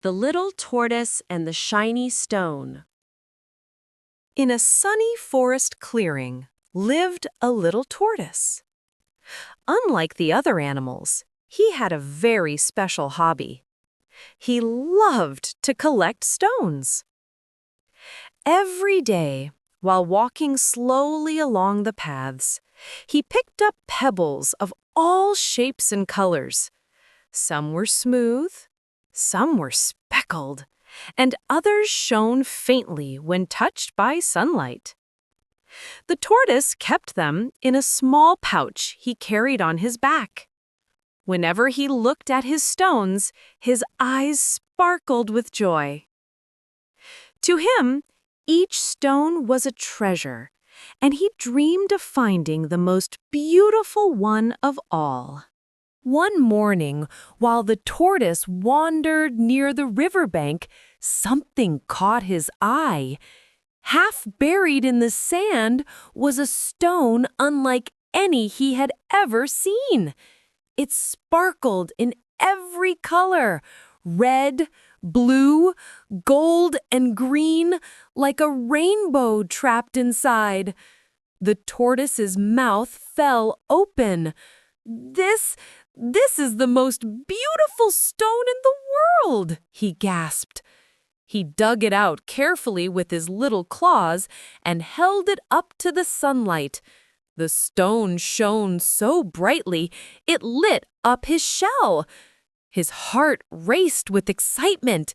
The Little Tortoise and the Shiny Stone. In a sunny forest clearing lived a little tortoise. Unlike the other animals, he had a very special hobby. He loved to collect stones. Every day, while walking slowly along the paths, he picked up pebbles of all shapes and colors. Some were smooth, some were speckled, and others shone faintly when touched by sunlight. The tortoise kept them in a small pouch he carried on his back. Whenever he looked at his stones, his eyes sparkled with joy. To him, each stone was a treasure, and he dreamed of finding the most beautiful one of all. One morning, while the tortoise wandered near the riverbank, something caught his eye. Half buried in the sand was a stone unlike any he had ever seen. It sparkled in every color, red, blue, gold, and green, like a rainbow trapped inside. The tortoise's mouth fell open. This is the most beautiful stone in the world, he gasped. He dug it out carefully with his little claws and held it up to the sunlight. The stone shone so brightly it lit up his shell. His heart raced with excitement.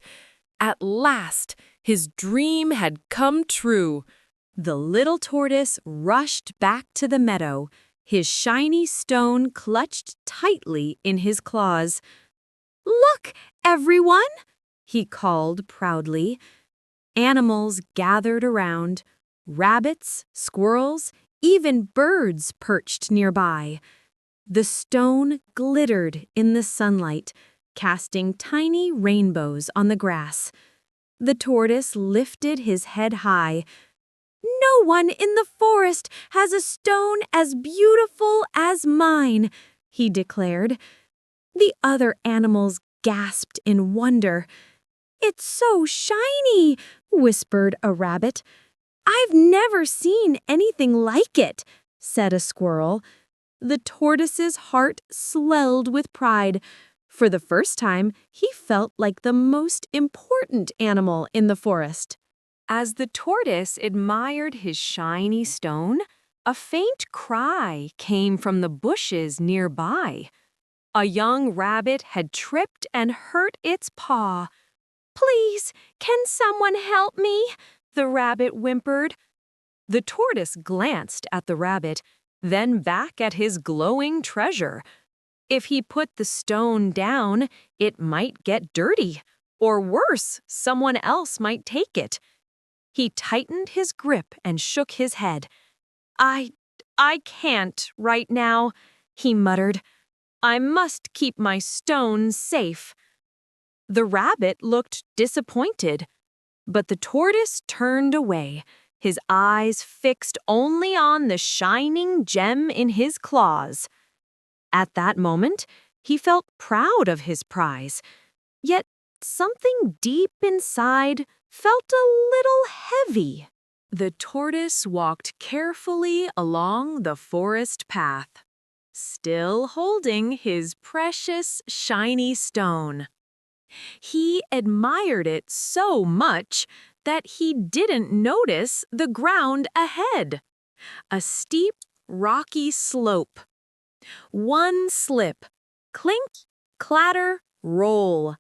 At last, his dream had come true. The little tortoise rushed back to the meadow, his shiny stone clutched tightly in his claws. "Look, everyone!" he called proudly. Animals gathered around. Rabbits, squirrels, even birds perched nearby. The stone glittered in the sunlight, casting tiny rainbows on the grass. The tortoise lifted his head high. "No one in the forest has a stone as beautiful as mine," he declared. The other animals gasped in wonder. "It's so shiny," whispered a rabbit. "I've never seen anything like it," said a squirrel. The tortoise's heart swelled with pride. For the first time, he felt like the most important animal in the forest. As the tortoise admired his shiny stone, a faint cry came from the bushes nearby. A young rabbit had tripped and hurt its paw. "Please, can someone help me?" the rabbit whimpered. The tortoise glanced at the rabbit, then back at his glowing treasure. If he put the stone down, it might get dirty, or worse, someone else might take it. He tightened his grip and shook his head. I can't right now," he muttered. "I must keep my stone safe." The rabbit looked disappointed, but the tortoise turned away, his eyes fixed only on the shining gem in his claws. At that moment, he felt proud of his prize, yet something deep inside felt a little heavy. The tortoise walked carefully along the forest path, still holding his precious shiny stone. He admired it so much that he didn't notice the ground ahead. A steep, rocky slope. One slip, clink, clatter, roll.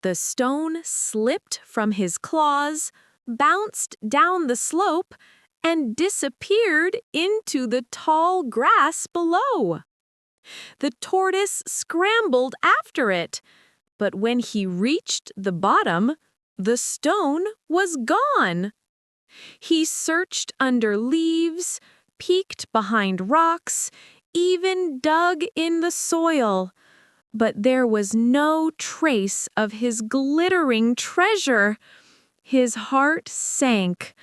The stone slipped from his claws, bounced down the slope, and disappeared into the tall grass below. The tortoise scrambled after it, but when he reached the bottom, the stone was gone. He searched under leaves, peeked behind rocks, even dug in the soil. But there was no trace of his glittering treasure. His heart sank.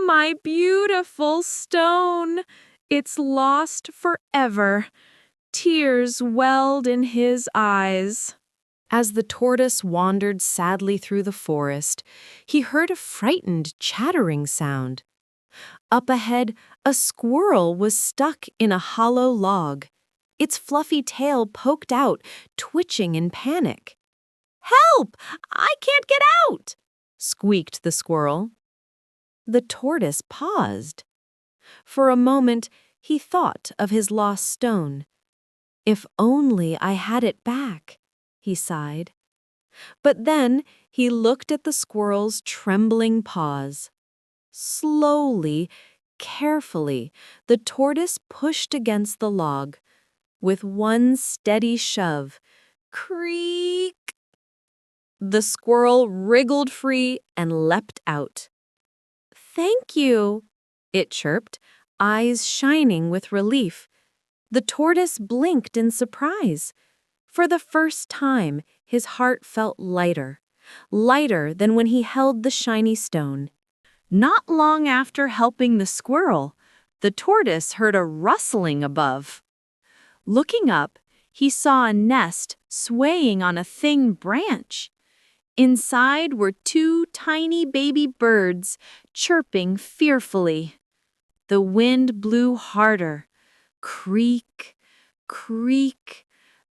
"My beautiful stone! It's lost forever." Tears welled in his eyes. As the tortoise wandered sadly through the forest, he heard a frightened, chattering sound. Up ahead, a squirrel was stuck in a hollow log, its fluffy tail poked out, twitching in panic. "Help! I can't get out!" squeaked the squirrel. The tortoise paused. For a moment, he thought of his lost stone. "If only I had it back," he sighed. But then he looked at the squirrel's trembling paws. Slowly, carefully, the tortoise pushed against the log. With one steady shove, creak! The squirrel wriggled free and leapt out. "Thank you," it chirped, eyes shining with relief. The tortoise blinked in surprise. For the first time, his heart felt lighter, lighter than when he held the shiny stone. Not long after helping the squirrel, the tortoise heard a rustling above. Looking up, he saw a nest swaying on a thin branch. Inside were two tiny baby birds, chirping fearfully. The wind blew harder. Creak, creak.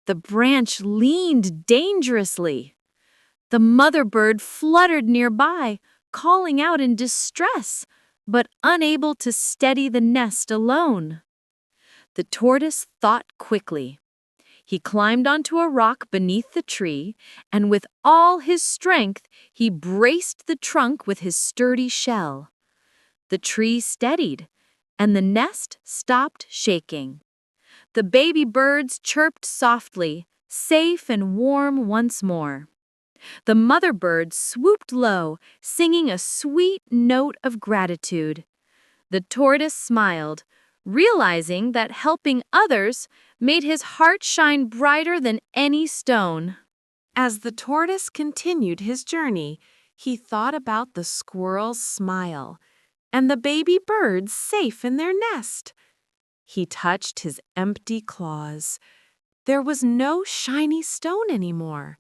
The branch leaned dangerously. The mother bird fluttered nearby, calling out in distress, but unable to steady the nest alone. The tortoise thought quickly. He climbed onto a rock beneath the tree, and with all his strength, he braced the trunk with his sturdy shell. The tree steadied, and the nest stopped shaking. The baby birds chirped softly, safe and warm once more. The mother bird swooped low, singing a sweet note of gratitude. The tortoise smiled, realizing that helping others made his heart shine brighter than any stone. As the tortoise continued his journey, he thought about the squirrel's smile and the baby birds safe in their nest. He touched his empty claws. There was no shiny stone anymore.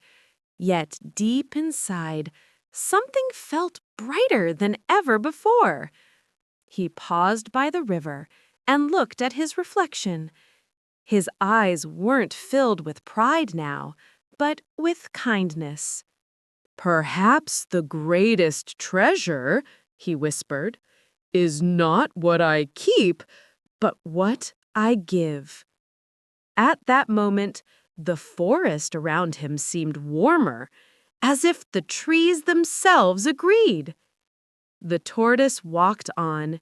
Yet deep inside, something felt brighter than ever before. He paused by the river and looked at his reflection. His eyes weren't filled with pride now, but with kindness. "Perhaps the greatest treasure," he whispered, "is not what I keep, but what I give." At that moment, the forest around him seemed warmer, as if the trees themselves agreed. The tortoise walked on,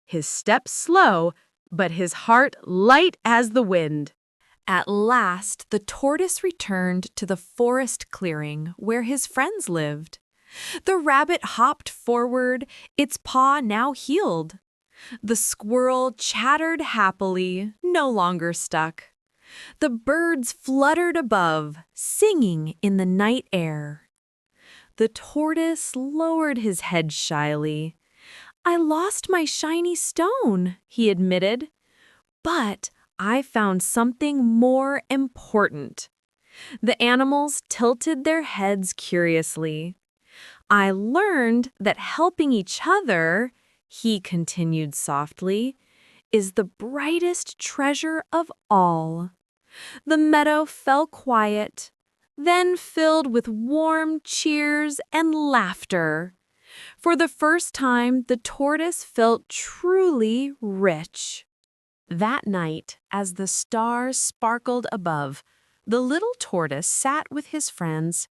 his steps slow, but his heart light as the wind. At last, the tortoise returned to the forest clearing where his friends lived. The rabbit hopped forward, its paw now healed. The squirrel chattered happily, no longer stuck. The birds fluttered above, singing in the night air. The tortoise lowered his head shyly. "I lost my shiny stone," he admitted. "But I found something more important." The animals tilted their heads curiously. "I learned that helping each other," he continued softly, "is the brightest treasure of all." The meadow fell quiet, then filled with warm cheers and laughter. For the first time, the tortoise felt truly rich. That night, as the stars sparkled above, the little tortoise sat with his friends.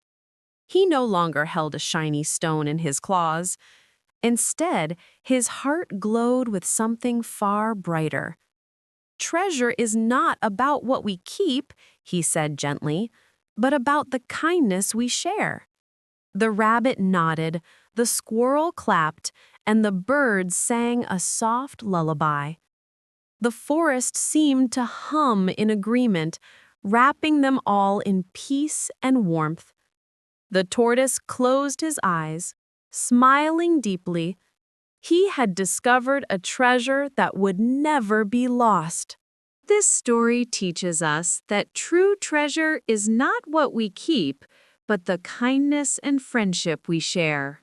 He no longer held a shiny stone in his claws. Instead, his heart glowed with something far brighter. "Treasure is not about what we keep," he said gently, "but about the kindness we share." The rabbit nodded, the squirrel clapped, and the birds sang a soft lullaby. The forest seemed to hum in agreement, wrapping them all in peace and warmth. The tortoise closed his eyes, smiling deeply. He had discovered a treasure that would never be lost. This story teaches us that true treasure is not what we keep, but the kindness and friendship we share.